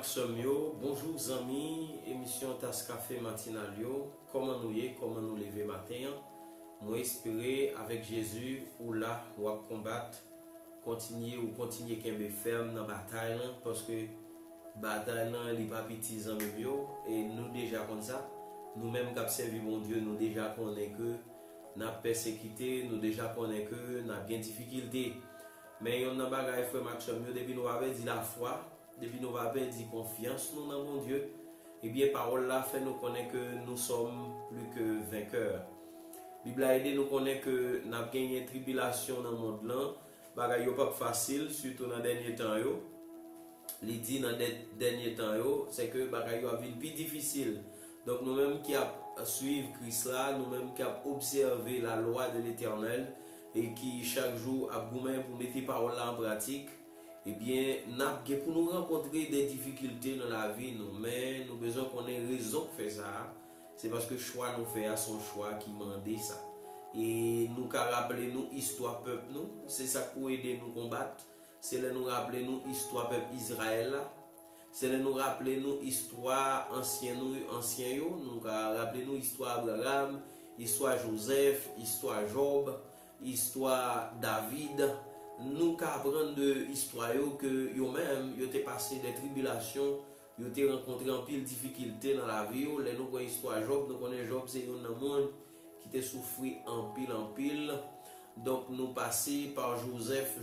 Maxime yo, bonjour amis, émission Tasse Café matinal yo, comment nous y est, comment nous lever matin. Moi espérer avec Jésus ou là ou à combattre, continuer qu'un ferme dans la bataille parce que bataille là les pas petits amis yo et nous déjà comme ça, nous même qui servi mon Dieu, nous déjà connaît que n'a persécuté, nous déjà connaît que n'a bien difficulté. Mais on a bagaille frère Maxime yo depuis nous avait dit la foi. Depuis nous avons dit confiance nous dans mon Dieu, et bien parole là fait nous connaître que nous sommes plus que vainqueurs. La Bible a aidé nous connaître que nous avons gagné tribulation dans le monde là, bagay yo pas facile surtout dans dernier temps yo. Les dit dans dernier temps yo, c'est que bagay yo a vie plus difficile. Donc nous mêmes qui a suivre Christ là, nous mêmes qui a observé la loi de l'Éternel et qui chaque jour a goumé pour mettre parole là en pratique. Eh bien, pour nous rencontrer des difficultés dans la vie, mais nous avons besoin qu'on ait raison de faire ça. C'est parce que le choix nous fait à son choix qui m'a dit ça. Et nous rappeler nous histoire peuple nous, c'est ça pour aider nous combattre. C'est là nous rappeler nous histoire peuple Israël là. C'est là nous rappeler nous histoire ancien yo, nous rappeler nous histoire Abraham, histoire Joseph, histoire Job, histoire David. Nous apprendre de l'histoire que yo même yo t'es passé des tribulations, yo t'es rencontré en pile difficulté dans la vie, les nous connaissons histoire Job, nous connaissons Job c'est un monde qui t'est souffri en pile. Donc nous passé par Joseph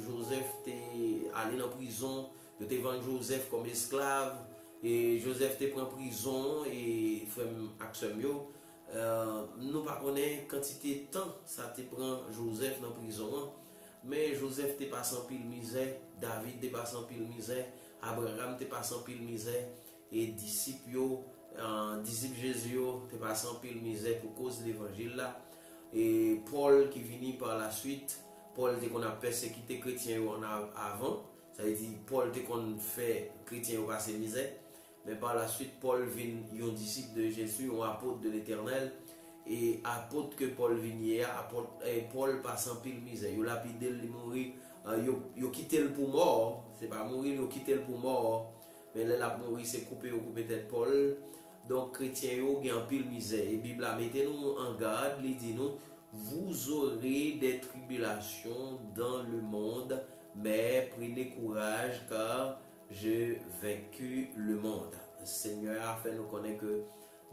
t'est allé en prison, yo t'es vendu Joseph comme esclave et Joseph t'est pris en prison et frère Maxime yo nous pas connaît quantité de temps ça te prend Joseph dans prison. Mais Joseph t'est passé en pile misère, David t'est passé en pile misère, Abraham t'est passé en pile misère, et disciples Jésus t'est passé en pile misère pour cause de l'évangile là. Et Paul qui vient par la suite, Paul t'est qu'on a persécuté chrétien avant, ça veut dire Paul t'est qu'on fait chrétien au passé misère, mais par la suite Paul vient un disciple de Jésus, un apôtre de l'Éternel. Et apôtre que Paul vinier Paul passe en pile misère yo lapidé il mourir yo quitté le pour mort c'est pas mourir yo quitté le pour mort mais là la mourir c'est couper tête Paul donc chrétien yo gen en pile misère et Bible a mettez nous en garde il dit nous vous aurez des tribulations dans le monde mais prenez courage car j'ai vaincu le monde. Le Seigneur a fait nous connaître que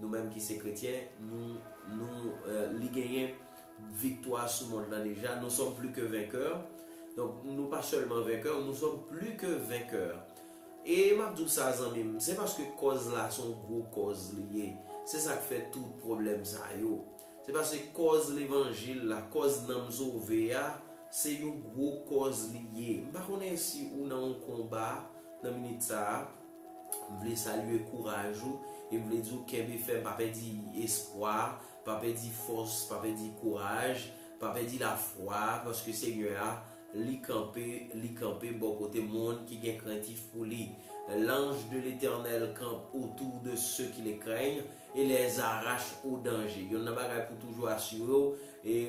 nous-mêmes qui sommes chrétiens, nous gagnons victoire sur le monde là déjà. Nous sommes plus que vainqueurs. Donc, nous pas seulement vainqueurs, nous sommes plus que vainqueurs. Et Mabdou ça, c'est parce que cause là sont gros causes liées. C'est ça qui fait tout problème ça yo. C'est parce que cause l'évangile, la cause nam sauvé, c'est une gros cause liée. Par contre, si on a un combat dans minute ça, je voulais saluer courage et je voulais dire qu'il fait pas perdre espoir, pas perdre force, pas perdre courage, pas perdre la foi parce que Seigneur li camper bon côté monde qui est craintif pour lui. L'ange de l'Éternel campe autour de ceux qui les craignent et les arrache au danger. Il y en a pas pour toujours assurer et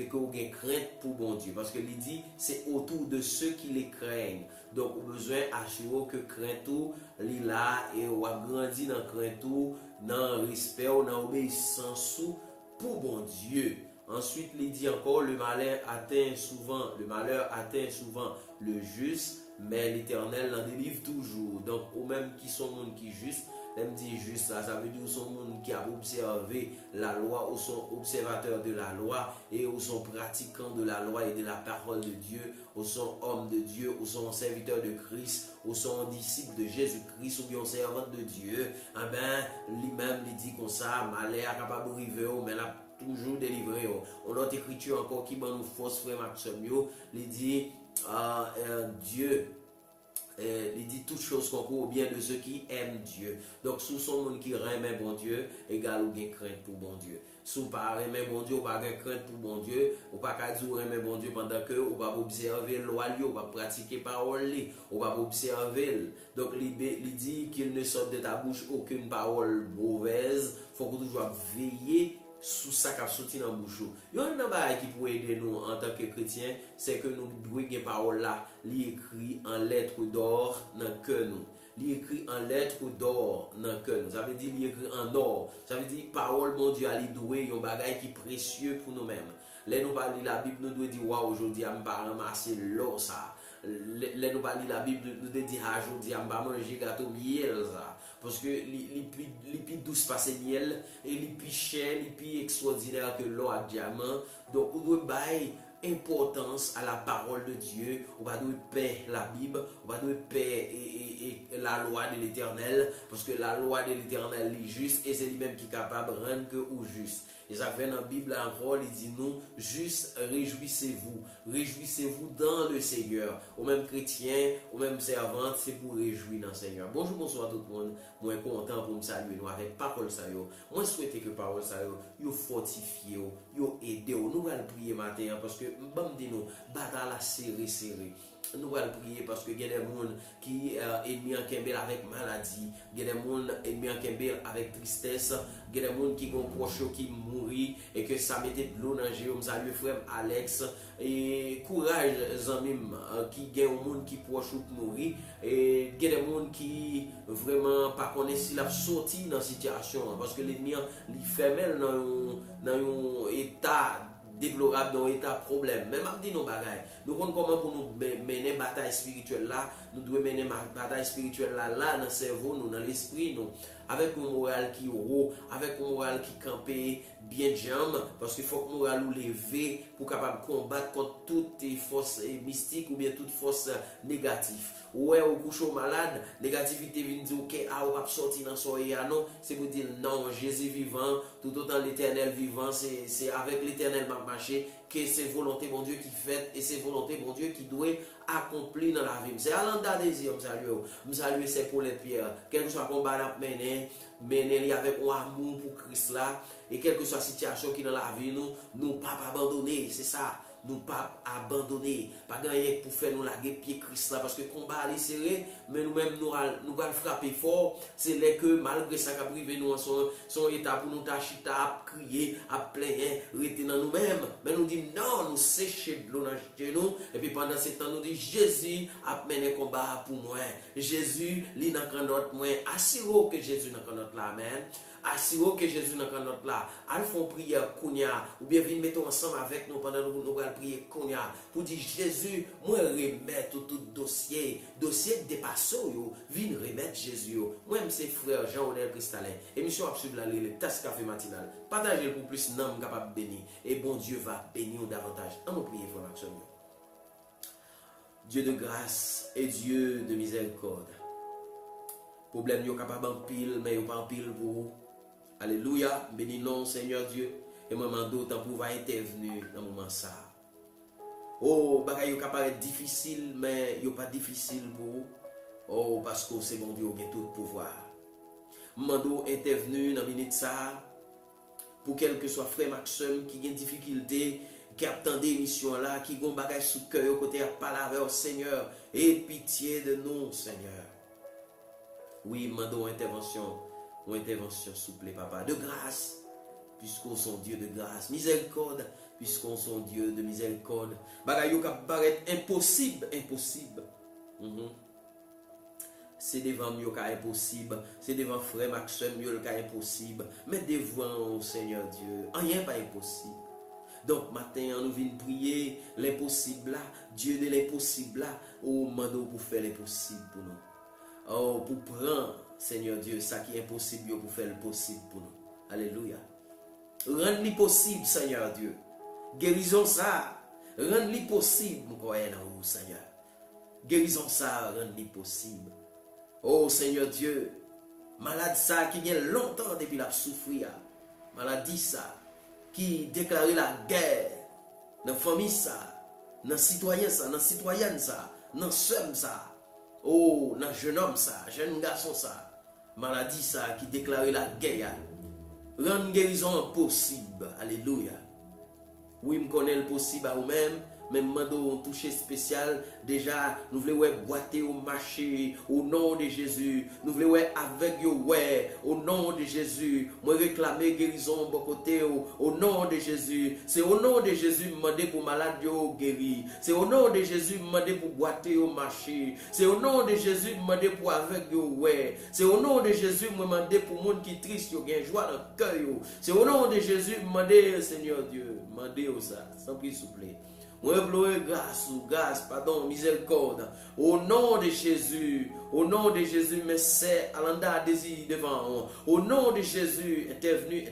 que vous avez crainte pour bon Dieu parce que il dit c'est autour de ceux qui les craignent. Donc vous avez besoin d'assurer que crainte tout là et vous avez grandi dans crainte tout, dans respect, dans obéissance pour bon Dieu. Ensuite, il dit encore, le malheur atteint souvent le juste, mais l'Éternel l'en délivre toujours. Donc, au même qui sont monde qui juste, même dit juste là, ça veut dire sont monde qui a observé la loi, ou sont observateurs de la loi, et ou sont pratiquants de la loi et de la parole de Dieu, ou sont hommes de Dieu, ou sont serviteurs de Christ, ou sont disciples de Jésus-Christ, ou bien servants de Dieu. Eh ben, lui-même, il dit comme ça, malheur capable de arriver, mais là, toujours délivré. On a écriture encore qui nous force frère Maxime il dit Dieu il dit toutes choses concourent au bien de ceux qui aiment Dieu. Donc sous son monde qui remet bon Dieu égal ou bien crainte pour bon Dieu. Sous pas remet bon Dieu ou pas crainte pour bon Dieu ou pas qu'à dire remet bon Dieu pendant que ou pas observer loi ou pas pratiquer parole ou pas observer. Donc il dit qu'il ne sorte de ta bouche aucune parole mauvaise. Faut que toujours veiller sous ça qui a sorti dans bouche. Il y a un bagage qui peut aider nous en tant que chrétiens, c'est que nous devons ces paroles là, li écrit en lettres d'or dans le cœur nous. Li écrit en lettres d'or dans le cœur nous. Ça veut dire li écrit en or. Ça veut dire parole mon Dieu a li doué un bagage qui est précieux pour nous-mêmes. Là nous parlons de la Bible, nous devons dire waouh aujourd'hui on va ramasser l'or ça. Là nous parlons de la Bible, nous devons dire aujourd'hui on va manger gâteau miel ça. Parce que les plus douce passer miel et les plus cher, les plus extraordinaire que l'or à diamant. Donc on doit bailler importance à la parole de Dieu, on va devoir paix la Bible, on va devoir paix et la loi de l'Éternel, parce que la loi de l'Éternel est juste et c'est lui-même qui est capable de rendre que ou juste. Et ça fait dans la Bible encore, il dit nous, juste réjouissez-vous dans le Seigneur. Au même chrétien, au même servante, c'est pour réjouir dans le Seigneur. Bonjour, bonsoir tout le monde. Moi, content pour me saluer nous avec parole ça yo. Moi, souhaite que parole ça yo fortifie yo aide nous allons prier matin parce que bon dit nous bataille la serré. Nous allons prier parce que il y a des gens qui ennemis en Kembel avec maladie, il y a des gens ennemis en Kembel avec tristesse, il y a des gens qui ont proche qui mourir et que ça mettait de l'eau dans le jeu. Salut frère Alex et courage amis qui gagne un monde qui proche ou mourir et il y a des gens qui vraiment pas connaissent s'il a sorti dans situation parce que l'ennemi il fait mal dans un état déplorable dans un état problème. Même à dire nos bagailles. Nous comptons comment pour nous mener bataille spirituelle là, nous devons mener bataille spirituelle là dans le cerveau, nous dans l'esprit, nous avec un moral qui est haut, avec un moral qui campé bien jambe, parce qu'il faut que le moral nous lever pour capable combattre contre toutes les forces mystiques ou bien toutes forces négatives. Ouais, au couche malade, négativité vient dire ok, on va sortir dans son non, c'est pour dire non, Jésus vivant, tout autant l'Éternel vivant, c'est avec l'Éternel m'a marché que c'est volonté mon Dieu qui fait et c'est volonté mon Dieu qui doit accomplir dans la vie. C'est à l'endroit désir, me saluer c'est pour les pierres, quel que soit le combat à mener avec un amour pour Christ là et quelle que soit la situation qui est dans la vie nous pas abandonner, c'est ça. Nous pas abandonner, pas gagner pour faire nous laguer pied Christ là parce que le combat est serré, mais nous-mêmes nous allons frapper fort. C'est là que malgré ça qu'a privé nous en son état pour nous tâcher à crier, à plaindre, rester dans nous-mêmes. Mais nous disons non, nous sécher de l'eau dans nous et puis pendant ce temps nous disons Jésus a mené le combat pour moi. Jésus lui n'a qu'un autre moi. Assurez que Jésus n'a qu'un autre là, amen. Assurez que Jésus n'a qu'un autre là. Allons faire prière Kounia ou bien venez mettre ensemble avec nous pendant nous allons prier Kounia pour dire Jésus, moi remettre tout dossier dépassé yo, venez remettre Jésus. Moi c'est frère Jean-Onel Cristallin. Émission absolue la le tasse café matinal. Partagez pour plus non capable bénir et bon Dieu va bénir davantage. On nous prier frère Maxime. Dieu de grâce et Dieu de miséricorde. Problème yo capable en pile mais yo pas en pile pour vous. Alléluia, béni non Seigneur Dieu. Et moi mando tant pour va intervenir dans moment ça. Oh, bagay yo capable difficile mais yo pas difficile pour vous. Oh, parce que c'est bon Dieu qui a tout pouvoir. Mando intervenu dans minute ça pour quel que soit frère Maxime qui a une difficulté qui attend des missions là qui gon bagay sous cœur côté à parler au Seigneur et pitié de nous Seigneur. Oui, mando intervention souple papa de grâce puisqu'on sont Dieu de grâce, miséricorde puisqu'on sont Dieu de miséricorde. Bagay yo ka paraître impossible. C'est devant mieux qu'à impossible, c'est devant frère Maxime mieux qu'à impossible, mais devant Seigneur Dieu, rien pas impossible. Donc matin nous venons prier l'impossible là, Dieu de l'impossible là, au mando pour faire l'impossible pour nous. Oh, pour prendre Seigneur Dieu, ça qui est impossible pour faire le possible pour nous. Alléluia. Rends-le possible Seigneur Dieu. Guérison ça, rends-le possible mon croyant en vous Seigneur. Guérison ça, rends-le possible. Oh Seigneur Dieu, malade ça qui vient longtemps depuis la souffrir, maladie ça qui déclare la guerre dans la famille ça, dans citoyen ça, dans citoyenne ça, dans somme ça, oh dans jeune homme ça, jeune garçon ça, maladie ça qui déclare la guerre, rend guérison possible, alléluia. Oui, me connais le possible à vous-même, même mando toucher spécial déjà nous voulons boiter au marché au nom de Jésus nous voulons avec yo ouais au nom de Jésus moi réclamer guérison bon côté au nom de Jésus c'est au nom de Jésus demander pour malade yo guéri c'est au nom de Jésus demander pour boiter au marché c'est au nom de Jésus demander pour avec yo ouais c'est au nom de Jésus demander pour monde qui triste yo gain joie dans cœur yo c'est au nom de Jésus demander Seigneur Dieu demander ça sans plus s'il vous plaît moi implore grâce, pardon, miséricorde. Au nom de Jésus, mais c'est Alanda désir devant. Au nom de Jésus, intervenu.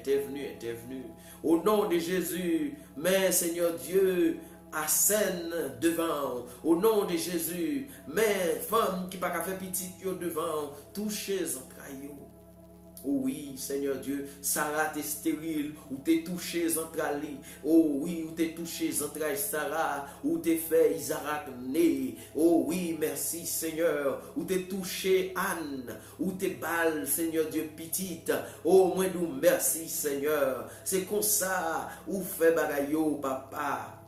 Au nom de Jésus, mais Seigneur Dieu, à scène devant. Au nom de Jésus, mais femme qui pas faire petite devant, touchez entrailles. Oh oui, Seigneur Dieu, Sarah t'es stérile, ou t'es touché entrailles. Oh oui, ou t'es touché entrailles Sarah, ou t'es fait Isaac né. Oh oui, merci Seigneur, ou t'es touché Anne, ou t'es balle, Seigneur Dieu, petite. Oh, moi nous merci Seigneur. C'est comme ça, ou fait bagayo, papa.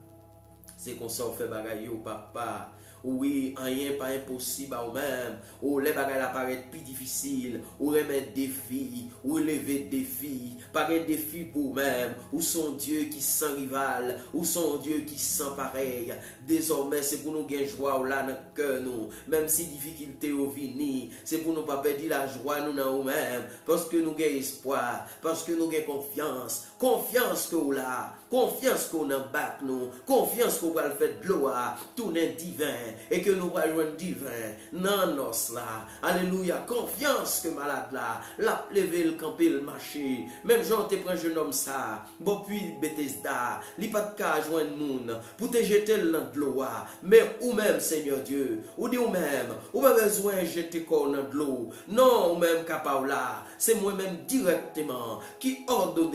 C'est comme ça, ou fait bagayo, papa. Oui, rien pas impossible à vous-même. Ou les bagages apparaissent plus difficiles. Ou remettre des défis. Ou lever des défis. Pareil défi pour vous-même. Ou son Dieu qui sans rival. Ou son Dieu qui sans pareil. Désormais, c'est pour nous gagner joie ou là dans le cœur nous. Même si difficulté au vini. C'est pour nous pas perdre la joie nous dans nous-mêmes. Parce que nous gagnons espoir. Parce que nous gagnons confiance. Confiance que vous là. Confiance qu'on embarque nous. Confiance qu'on va le faire de l'eau. Tout est divin. Et que nous allons joindre divin. Non, non, là. Alléluia. Confiance que malade là. La lever le camper le marché. Même Jean te prend jeune homme ça. Bon puis Bethesda. Li pas de cas joindre moun. Pour te jeter dans de l'eau. Mais ou même Seigneur Dieu. Ou dit ou même. Ou pas besoin de jeter corps dans de l'eau. Non, ou même capable là. C'est moi-même directement qui ordonne.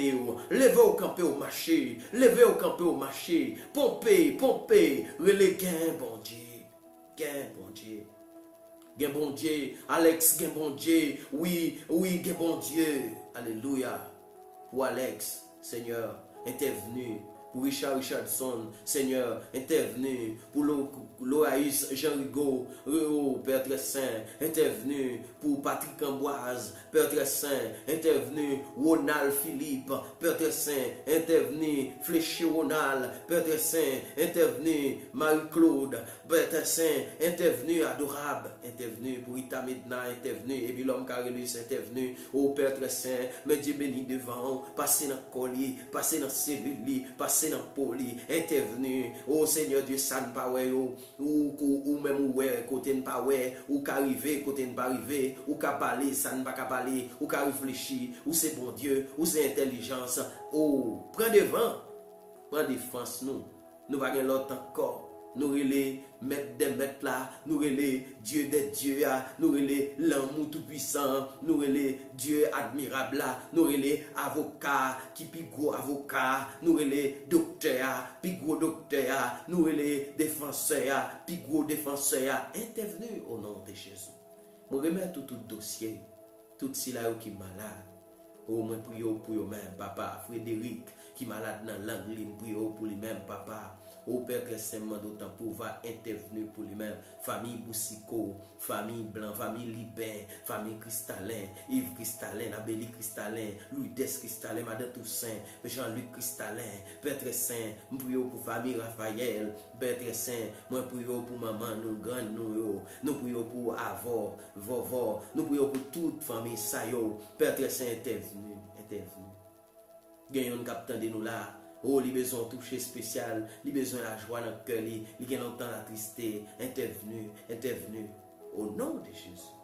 Levez au camper au marché. Levez au camper au marché. Pompez. Relais gain bon Dieu. Gain bon Dieu. Alex, gain bon Dieu. Oui, gain bon Dieu. Alléluia. Pour Alex, Seigneur, intervenu. Pour Richard Richardson, Seigneur, intervenu. Pour Loaïs Jean Rigaud, Père très saint, intervenu. Pour Patrick Amboise, Père très saint, intervenu. Ronald Philippe, Père très saint, intervenu. Fléché Ronald, Père très saint, intervenu. Marie-Claude, Père très saint, intervenu. Adorable, intervenu. Pour Ita Medna, intervenu. Et puis l'homme Carolus, intervenu. Au Père très saint, mais Dieu béni devant, passez dans le colis, passez dans le cellule, passez dans le poli, intervenu. Oh Seigneur Dieu, ça ne pas ou même côté ne pas ou qu'arriver, côté ne pas arriver, ou qu'à parler, ça ne pas qu'à parler, ou qu'à réfléchir, ou c'est bon Dieu, ou c'est intelligence. Oh, prends devant, prends défense nous va gagner l'autre encore. Nous relais maître des maîtres là, nous relais Dieu des dieux, nous relais l'amour tout puissant, nous relais Dieu admirable là, nous relais avocat qui plus gros avocat, nous relais docteur, plus gros docteur, nous relais défenseur, plus gros défenseur, intervenu au nom de Jésus. Moi remettre tout dossier, tout si là qui malade. Au moins pour eux-mêmes, papa, Frédéric, qui est malade dans l'anglais, pour lui-même, papa. Au Père Saint-Mand d'autant pouvoir intervenir pour lui-même. Famille Boussico, famille Blanc, famille Libin, famille Cristallin, Yves Cristallin, Abélie Cristallin, Louis Des Cristallin, Madame Toussaint, Jean-Luc Cristallin, Père Saint, nous prions pour famille Raphaël, Père Saint, moi prions pour maman, nous grands, nous prions pour Avor, Vovor, nous prions pour toute famille Sayo, Père Saint intervenu. Gagnons capitaine de nous là. Oh, les besoins touchés spécial, les besoins la joie dans le cœur, les gagnent longtemps la tristesse, intervenu, au nom de Jésus.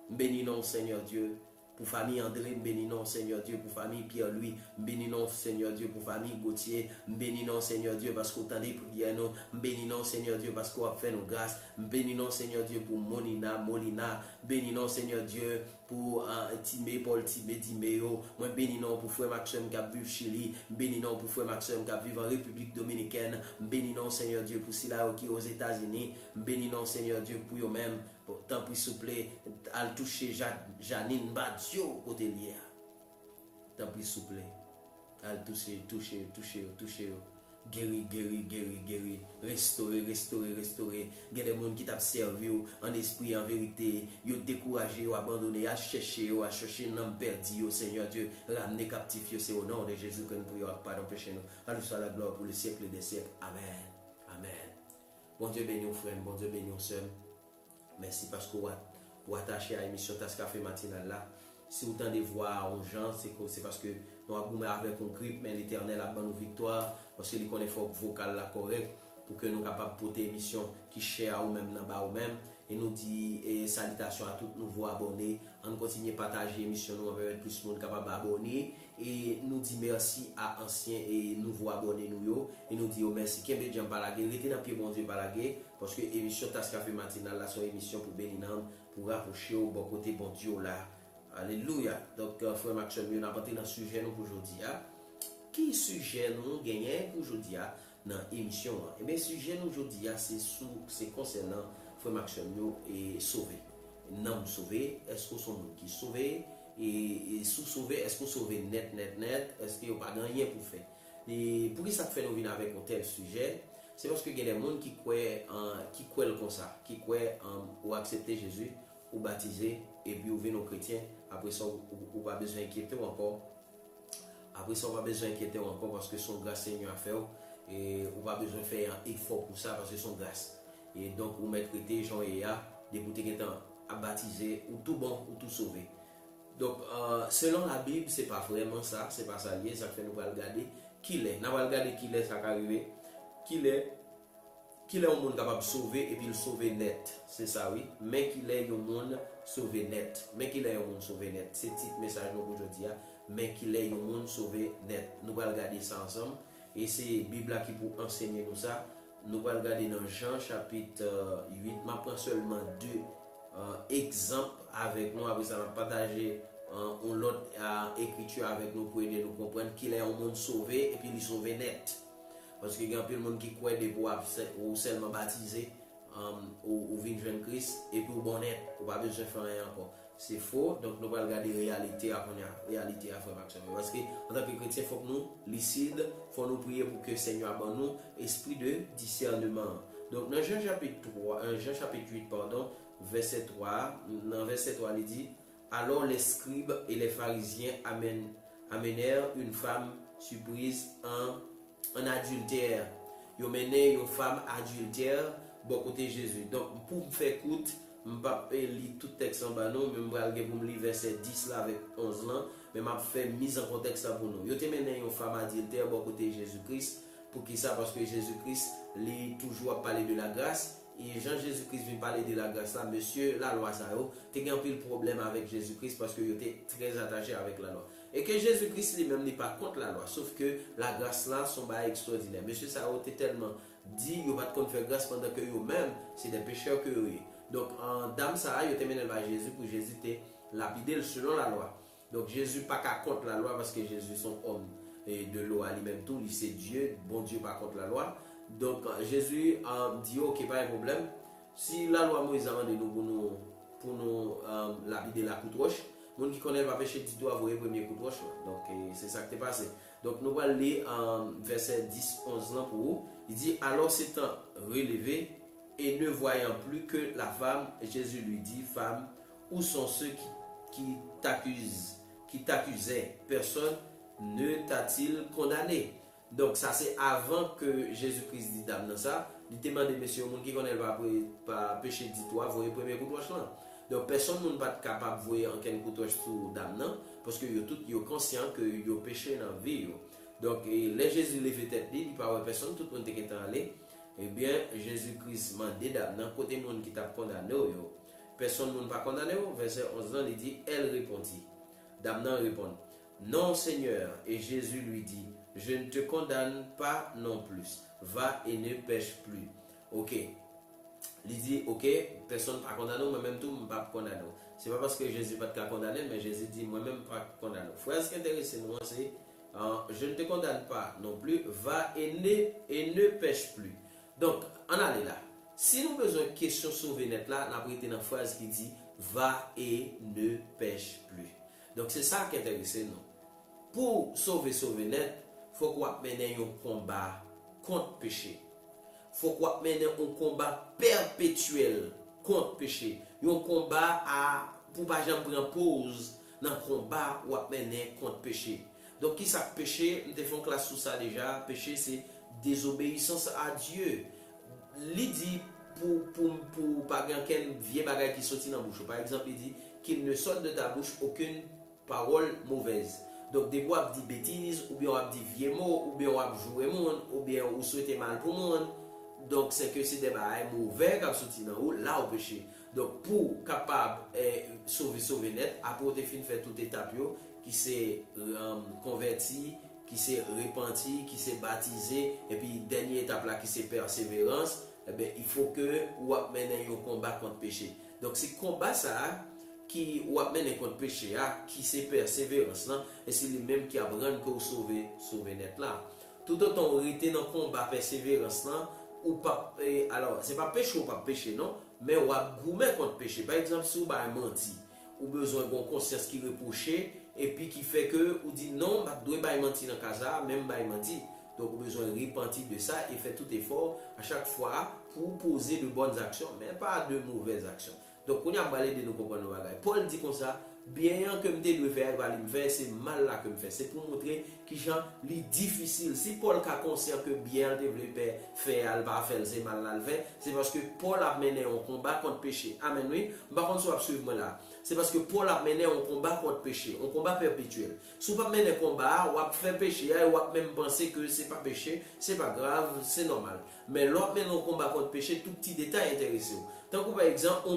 Bénissons Seigneur Dieu, pour famille André, bénissons Seigneur Dieu, pour famille Pierre-Louis, bénissons Seigneur Dieu, pour famille Gauthier, bénissons Seigneur Dieu, parce qu'on t'a des prières, bénissons Seigneur Dieu, parce qu'on a fait nos grâces, bénissons Seigneur Dieu, pour Molina, bénissons Seigneur Dieu, pour Timé, Paul Timé, Timéo, moi bénissons pour frère Maxime qui a vécu au Chili, bénissons pour frère Maxime qui a vécu en République Dominicaine, bénissons Seigneur Dieu pour Sila qui est aux États-Unis, bénissons Seigneur Dieu pour eux-mêmes, tant pour s'il vous plaît, à toucher Janine Badio côté lié. Tant pour s'il vous plaît, à toucher. guéri, restaurer. Il y a des gens qui t'ont servi en esprit, en vérité, ils ont découragé, ils ont abandonné, à chercher l'homme perdu, Seigneur Dieu, ramener captif, c'est au nom de Jésus que nous prions, pardon, péché nous. À soit la gloire pour le siècle des siècles. Amen. Bon Dieu béni aux frères, bon Dieu béni aux sœurs. Merci parce que vous attachez à l'émission Tasse Café matinale là. Si vous tendez voir aux gens, c'est parce que nous avons avec un grip, mais l'Éternel a donné nos victoires, parce qu'il connaît fort vocal la correct, pour que nous soyons capables de porter une émission qui chère à nous-mêmes, dans nous même. Et nous dit salutations à tous nouveaux abonnés. On continue à partager l'émission, nous avec plus de monde capable d'abonner. Et nous dit merci à anciens et nouveaux abonnés nous. Et nous dit merci. Kembe Djam Balagé, restez dans pied bon Dieu Balagé, parce que l'émission Tasse Café matinale là, c'est une émission pour bénir, pour rapprocher au bon côté bon Dieu là. Alléluia. Donc, frère Maxime, nous avons parlé dans le sujet pour aujourd'hui. Qui sujet nous gagnons pour aujourd'hui dans l'émission? Eh bien, le sujet nous aujourd'hui, c'est concernant frère Maxime et sauvé. Non sauvé, est-ce qu'on sont qui sauvé? Et sous sauvé, est-ce qu'on sauve net? Est-ce qu'il n'y a pas rien pour faire? Et pour qui ça fait nous venir avec un tel sujet? C'est parce qu'il y a des gens qui croient comme ça, qui croient ou accepter Jésus, ou baptiser, et puis ouvrir nos chrétiens. Après ça, on va besoin d'inquiéter encore. Après ça, on va besoin d'inquiéter encore parce que son grâce Seigneur a fait. Et on va besoin de faire un effort pour ça parce que son grâce. Et donc, on met traiter Jean et A, des boutiques étant à baptiser, ou tout bon, ou tout sauvé. Donc, selon la Bible, c'est pas vraiment ça, c'est pas ça lié, ça fait nous va regarder qui l'est. Nous va regarder qui l'est, ça va arriver. Qui est un monde capable de sauver et puis le sauver net. C'est ça, oui. Mais qu'il est un monde sauvé net. C'est le petit message nous aujourd'hui. Mais qu'il est un monde sauvé net. Nous allons regarder ça ensemble. Et c'est la Bible qui peut enseigner nous ça. Nous allons regarder dans Jean chapitre 8. Je prends seulement deux exemples avec nous. Après ça, on va partager l'autre écriture avec nous pour aider nous comprendre qu'il est un monde sauvé et puis il est sauvé net. Parce qu'il y a un peu de monde qui croit des bois ou seulement baptisé ou vivre jeune Christ et puis au bonnet, on n'a pas besoin de faire rien encore. C'est faux, donc nous allons regarder la réalité à faire Maxime. Parce qu'en tant que chrétien, il faut que nous, lucides, il faut nous prier pour que le Seigneur abonne nous esprit de discernement. Donc dans Jean chapitre 8, verset 3, dans verset 3, il dit: alors les scribes et les pharisiens amenèrent une femme surprise en adultère. Ils ont mené une femme adultère bon côté Jésus. Donc pour me faire écoute, je ne vais pas lire tout le texte en bas, mais je vais vous lire verset 10 là avec 11 là, mais je vais faire mise en contexte pour nous. Ils ont mené une femme adultère bon côté Jésus-Christ. Pour qui ça? Parce que Jésus-Christ lui toujours parlé de la grâce. Et Jean-Jésus-Christ vient parler de la grâce là, monsieur, la loi ça tu as un peu le problème avec Jésus-Christ parce que il était très attaché avec la loi. Et que Jésus-Christ lui-même n'est pas contre la loi, sauf que la grâce là, son bail extraordinaire. Monsieur, ça a été tellement dit, il va te faire grâce pendant que eux-mêmes, c'est des pécheurs que eux. Donc, en dame ça, il a mené vers Jésus pour Jésus te lapider selon la loi. Donc, Jésus pas qu'à contre la loi parce que Jésus son homme et de loi lui-même tout, il c'est Dieu, bon Dieu pas contre la loi. Donc Jésus dit ok, pas de problème. Si la loi Moïse a demandé nous pour nous lapider la coupe roche, les gens qui connaissent pas péché dit doit avoir le premier coup de roche. Donc c'est ça qui est passé. Donc nous allons lire verset 10-11 là pour vous. Il dit alors s'étant relevé et ne voyant plus que la femme, Jésus lui dit: femme, où sont ceux qui t'accusaient? Personne ne t'a-t-il condamné? Donc ça c'est avant que Jésus-Christ dit dame dans ça. Il demande monsieur monde qui connaît pas péché dit toi voyez premier coup de roche là. Donc personne n'est pas capable de voir en quel coup de roche sur dame non parce que yo tout yo conscient que yo péché dans vie yo. Donc les Jésus levé tête il pas personne tout le monde qui est allé. Eh bien Jésus-Christ m'a dit dame dans côté monde qui t'a condamné yo. Personne n'est pas condamné verset 11 il dit elle répondit. Dame non répond: non Seigneur. Et Jésus lui dit: je ne te condamne pas non plus. Va et ne pêche plus. Ok. Il dit, ok, personne pas condamné, moi-même tout, je ne pas condamné. Ce n'est pas parce que Jésus pas te condamné, mais Jésus dit, moi-même pas condamné. Frère, ce qui est intéressant, c'est, je ne te condamne pas non plus. Va et ne pêche plus. Donc, on allait là. Si nous avons une question sauver net là, on a pris une phrase qui dit, va et ne pêche plus. Donc, c'est ça qui est intéressant, nous. Pour sauver net, il faut qu'on mène un combat contre péché. Faut qu'on mène un combat perpétuel contre péché. Un combat pour pas jamais prendre pause dans le combat ou mener contre péché. Donc qui ça péché, nous avons classe sur ça déjà, péché c'est désobéissance à Dieu. Il dit pour pas qu'un vieux bagage qui sortit dans la bouche. Par exemple, il dit qu'il ne sorte de ta bouche aucune parole mauvaise. Donc, des fois, on dit bêtises, ou bien on dit vieux mots, ou bien on jouer monde, ou bien on souhaite mal pour le monde. Donc, c'est que c'est des bagages mauvais qui sortent dans haut, là au péché. Donc, pour capable sauver net, après on fin faire toute étape qui s'est converti, qui s'est repenti, qui s'est baptisé, et puis dernière étape là qui s'est persévérance. Eh bien, il faut que vous menez un combat contre le péché. Donc, c'est combat ça qui vous menez contre le péché, qui c'est persévérance là, et c'est lui même qui a besoin que vous sauver net là. Tout autant vous êtes dans le combat persévérance là, ou pas, alors, c'est pas péché ou pas péché, non, mais vous gourmet contre le péché. Par exemple, si vous avez menti, ou besoin d'une conscience qui reproche, et puis qui fait que vous dites non, vous devez mentir dans le cas, même vous mentir. Donc, vous avez besoin de repentir de ça et faire tout effort à chaque fois pour poser de bonnes actions, mais pas de mauvaises actions. Donc, on a parlé de nous comprendre. Paul dit comme ça, bien que je dois faire, c'est mal là que je fais. C'est pour montrer que c'est difficile. Si Paul est conscient que bien développer, faire, elle va faire, c'est mal là le faire, c'est parce que Paul a mené un combat contre le péché. Amen, oui. Par contre, si vous suivez moi là, c'est parce que Paul a mené un combat contre le péché, un combat perpétuel. Si vous ne menez un combat, vous faites péché, vous avez même pensé que ce n'est pas péché, ce n'est pas grave, c'est normal. Mais l'autre mène un combat contre le péché, tout petit détail intéressé. Tant que par exemple,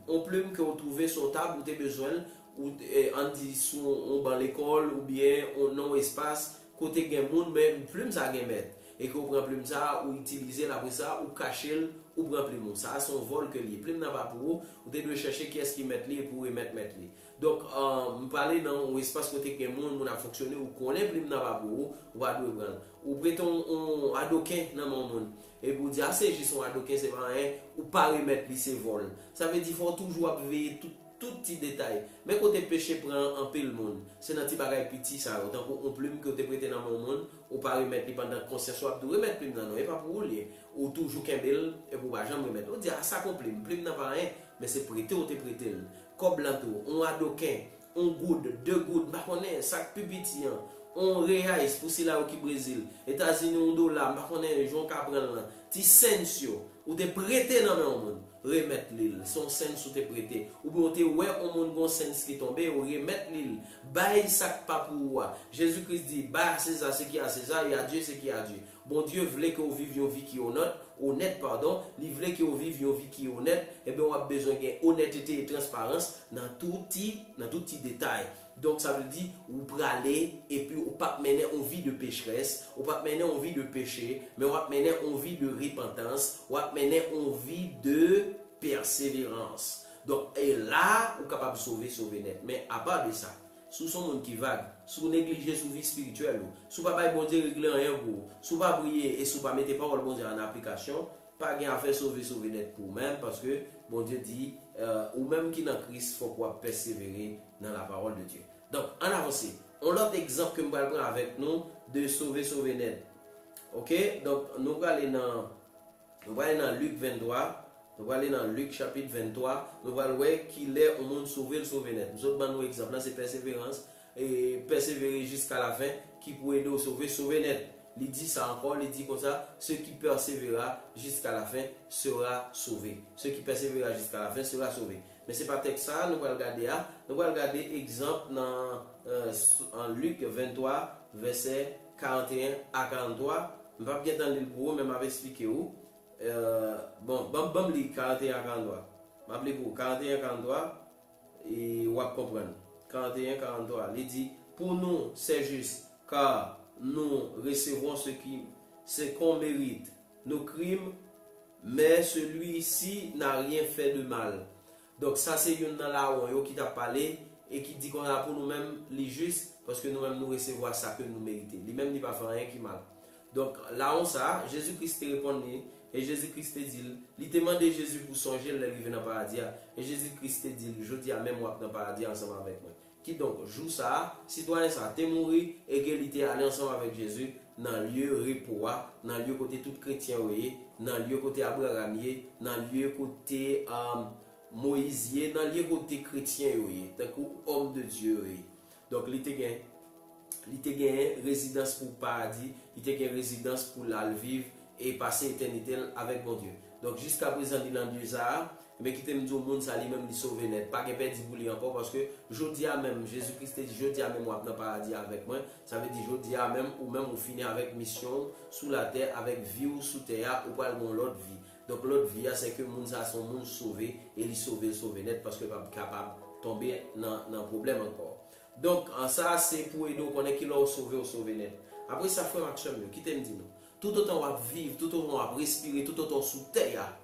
on plume que vous trouvez sur table, vous avez besoin, ou on dit dans l'école, ou bien on non espace, côté gain monde, mais une plume ça gain mettre. Et que vous prenez plume ça, ou utilisez la ça, ou cachez ou prenez plume. Ça, c'est un vol que les plume n'a pas pour vous, vous devez chercher qui est-ce qui met les pour mettre les. Donc, on parle dans l'espace côté gain monde, on a fonctionné, ou connaît plume n'a pas pour vous, ou va devoir prendre. Ou prêtons un adoquin dans mon monde. Et pour dire, c'est juste un adoquin, c'est pas rien, ou pas remettre ces vols. Ça veut dire qu'il faut toujours veiller tout petit détail. Mais quand tu péché prend un peu le monde, c'est un petit bagage petit ça. Autant qu'on plume que tu prêté dans mon monde, ou pas remettre pendant conscience, ou remettre plume dans non, et pas pour rouler. Ou toujours qu'un bel, et pour pas jamais remettre. On dit, ah ça qu'on plume n'a pas rien, mais c'est prêté ou t'es prêté. Comme blanco, on a adoquin, on goutte, 2 gouttes, bah on est, sac plus petit, on réalise pour si là au Brésil, États-Unis, on dollar, bah on est, les gens qui apprennent là, ti sensio, ou t'es prêté dans mon monde. Remettre l'île, son sens ou te prêté. Ou bien te ouais au monde bon sens qui tombe, ou remettre l'île. Bail sac pas pour moi. Jésus-Christ dit, bah César ce qui est à César et à Dieu ce qui est à Dieu. Bon Dieu voulait que vous viviez une vie qui est honnête, pardon. Il voulait que vous viviez une vie qui est honnête. Et bien on a besoin d'honnêteté et transparence dans tout petit détail. Donc ça veut dire, vous pouvez aller et puis vous ne pas mener une vie de pécheresse, vous ne pas mener une vie de péché, mais vous mener une vie de repentance, vous mener une vie de persévérance. Donc, et là, vous êtes capable de sauver net. Mais à part de ça, si vous êtes un monde qui vague, si vous négligez sur vie spirituelle, si vous ne pas bon Dieu régler rien pour vous, si vous ne pas prier et si vous ne mettez pas le bon Dieu en application, pas de faire sauver net pour vous-même parce que bon Dieu dit, ou même qui dans Christ, il faut persévérer dans la parole de Dieu. Donc, en avance, on a l'autre exemple que nous allons prendre avec nous de sauver net. Ok? Donc, nous allons dans Luc 23. Nous allons aller dans Luc chapitre 23. Nous allons voir qu'il est au monde sauver net. Nous autres, nous exemple là, c'est persévérance et persévérer jusqu'à la fin qui peut aider à sauver net. Il dit ça encore, il dit comme ça, ceux qui persévérera jusqu'à la fin sera sauvé. Ceux qui persévérera jusqu'à la fin sera sauvé. Mais ce n'est pas texte ça, nous allons regarder exemple en Luc 23, verset 41 à 43. Je ne vais pas bien dans le gros, mais je vais expliquer où. Bon, je vais 41 à 43. Je vais vous 41 à 43 et vous allez comprendre. 41 à 43, il dit, pour nous c'est juste, car nous recevons ce qu'on mérite, nos crimes, mais celui-ci n'a rien fait de mal. Donc ça c'est une dans la où qui t'a parlé et qui dit qu'on a pour nous-mêmes les justes parce que nous-mêmes nous recevons ça que nous méritons. Lui-même n'a pas fait rien qui mal. Donc là on ça, Jésus-Christ répondu et Jésus-Christ dit, il demande Jésus pour songer le vivre dans le paradis et Jésus-Christ dit, je dis à même moi dans le paradis ensemble avec moi. Qui donc joue ça, citoyen ça, t'es mourir, égalité aller ensemble avec Jésus dans lieu repos, dans lieu côté tout chrétien, dans lieu côté abrahamier, dans lieu côté moïsier, dans lieu côté chrétien, tant qu'homme de Dieu. Donc, il était gagné résidence pour paradis, il était gagné résidence pour la vivre et passer éternité avec mon Dieu. Donc, jusqu'à présent, il a dit ça. Mais qui te me dit au monde, ça lui-même lui sauver net. Pas que perdre pour lui encore parce que je dis à même, Jésus-Christ dit, je dis à même, moi, dans le paradis avec moi. Ça veut dire, je dis à même, ou même, on finit avec mission sous la terre, avec vie ou sous terre, ou pas l'autre vie. Donc, l'autre vie, c'est que le monde, ça, son monde sauvé, et il sauver net parce que pas capable de tomber dans un problème encore. Donc, en ça, c'est pour aider, qu'on est qui l'a sauvé net. Après, ça fait action, qui te me dit, non? Tout autant on va vivre, tout autant on va respirer, tout autant sous terre.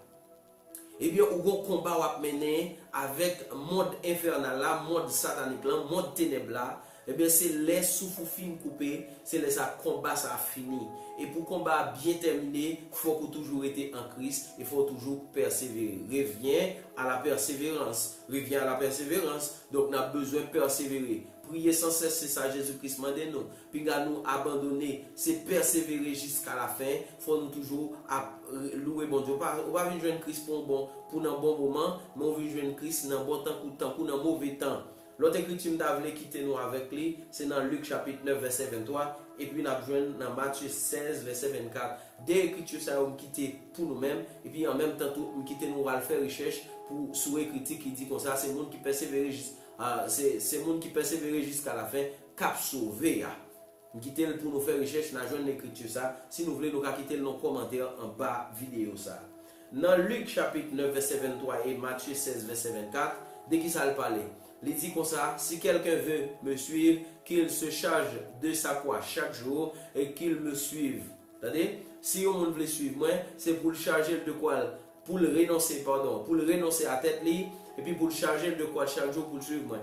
Eh bien, on a un combat à mener avec le monde infernal, le monde satanique, le monde ténèbres. Eh bien, c'est les souffles fin coupés, c'est les combat ça a fini. Et pour combat bien terminé, il faut toujours être en Christ, il faut toujours persévérer. Reviens à la persévérance. Reviens à la persévérance. Donc, on a besoin de persévérer. Prier sans cesse, c'est ça Jésus-Christ m'a dit nous. Puis nous abandonner, c'est persévérer jusqu'à la fin. Il faut nous toujours louer bon Dieu. On va venir jouer Christ pour un bon moment, mais on va jouer Christ dans un bon temps, pour un mauvais temps. L'autre écriture que quitter nous avec lui, c'est dans Luc chapitre 9, verset 23. Et puis nous avons dans Matthieu 16, verset 24. Des écritures, ça va quitter pour nous-mêmes. Et puis en même temps, nous quitter nous va faire recherche pour sur critique qui dit comme ça, c'est le monde qui persévère c'est le monde qui persévère jusqu'à la fin, cap sauvé. Nous quittons pour nous faire recherche dans la l'écriture ça. Si nous voulons, nous quitter nos commentaires en bas vidéo ça. Dans Luc chapitre 9, verset 23 et Matthieu 16, verset 24, de qui ça le parle? Il dit comme ça, si quelqu'un veut me suivre, qu'il se charge de sa croix chaque jour et qu'il me suive. C'est-à-dire, si on veut suivre moi, c'est pour le charger de quoi? Pour le renoncer, pour le renoncer à tête libre, et puis pour le charger de quoi chaque jour pour le suivre moi.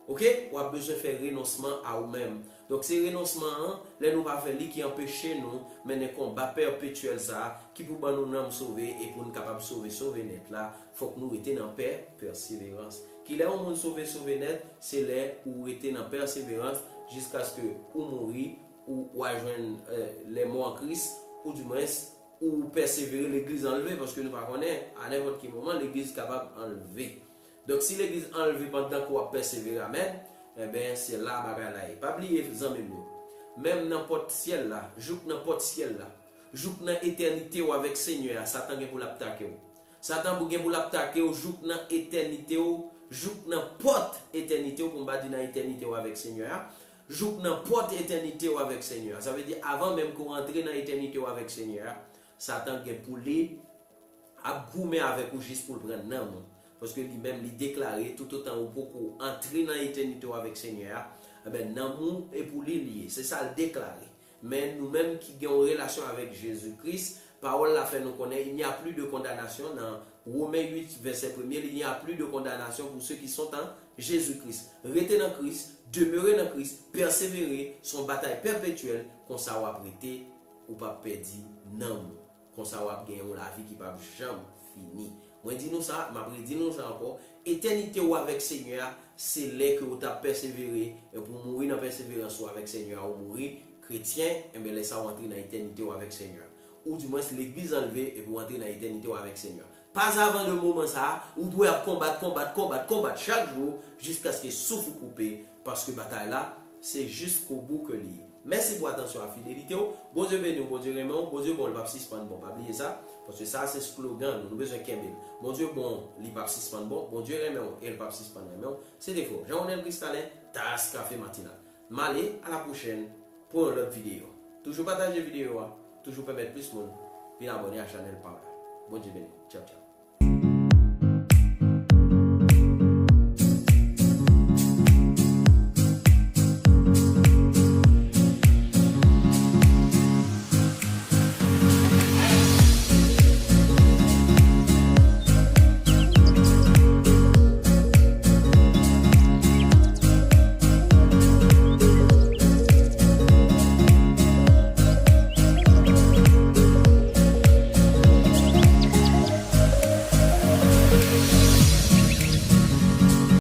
Ok? On a besoin de faire renoncement à nous-mêmes. Donc, ces renoncements, là, nous va faire qui empêche nous, mais un combat perpétuel ça, qui pour nous sauver et pour nous capables de sauver net là, il faut que nous restions en paix, persévérance. Qui là, on sauver net, c'est là où nous restions en persévérance jusqu'à ce que ou mourir, ou rejoindre les morts en Christ, ou du moins, ou persévérer l'église enlevée, parce que nous ne connaissons pas à n'importe quel moment l'église capable d'enlever. Donc, si l'église enlevée pendant qu'on va persévérer, amen, eh bien, c'est là, bagaille. Pas oublier, même n'importe ciel là, joue n'importe ciel là, joue dans l'éternité ou avec Seigneur, Satan est pour l'attaquer. Satan pour l'attaquer, joue dans l'éternité ou, joue n'importe éternité ou, pour battre dans l'éternité ou avec Seigneur, joue n'importe éternité ou avec Seigneur. Ça veut dire, avant même qu'on rentre dans l'éternité ou avec Seigneur, Satan est pour lui, à goumer avec ou juste pour le prendre non. Parce que lui-même, il déclaré tout autant ou pour entrer dans l'éternité avec le Seigneur, ben, l'amour est pour lui lié. C'est ça le déclaré. Mais nous-mêmes qui avons une relation avec Jésus-Christ, parole la fait nous connaître, il n'y a plus de condamnation. Dans Romains 8, verset 1er, il n'y a plus de condamnation pour ceux qui sont en Jésus-Christ. Restez dans Christ, demeurez dans Christ, persévérer, son bataille perpétuelle, qu'on s'en prêter ou pas perdre, non. Qu'on s'en gagner la vie qui ne va jamais finir. Moi, dis-nous ça, dis-nous ça encore. Éternité ou avec Seigneur, c'est là que vous avez persévéré. Et pour mourir dans persévérance ou avec Seigneur, ou mourir chrétien, et bien laissez entrer dans l'éternité ou avec Seigneur. Ou du moins, c'est l'église enlevée et pour entrer dans l'éternité ou avec Seigneur. Pas avant le moment ça, vous devez combattre chaque jour jusqu'à ce que souffle coupé. Parce que la bataille là, c'est jusqu'au bout que lié. Merci pour attention à la fidélité. Bon Dieu béni, bon Dieu remet, bon Dieu bon, le pape suspend bon, pas oublier ça. Parce que ça, c'est slogan, nous avons besoin de bon Dieu bon, le pape suspend bon Dieu remet, et le pape suspend c'est des fois. Jean-Onel Cristallin, Tasse Café Matinal. M'allez à la prochaine pour une autre vidéo. Toujours partager la vidéo, toujours permettre plus de monde, puis abonner à la chaîne Power. Bon Dieu béni. Ciao, ciao.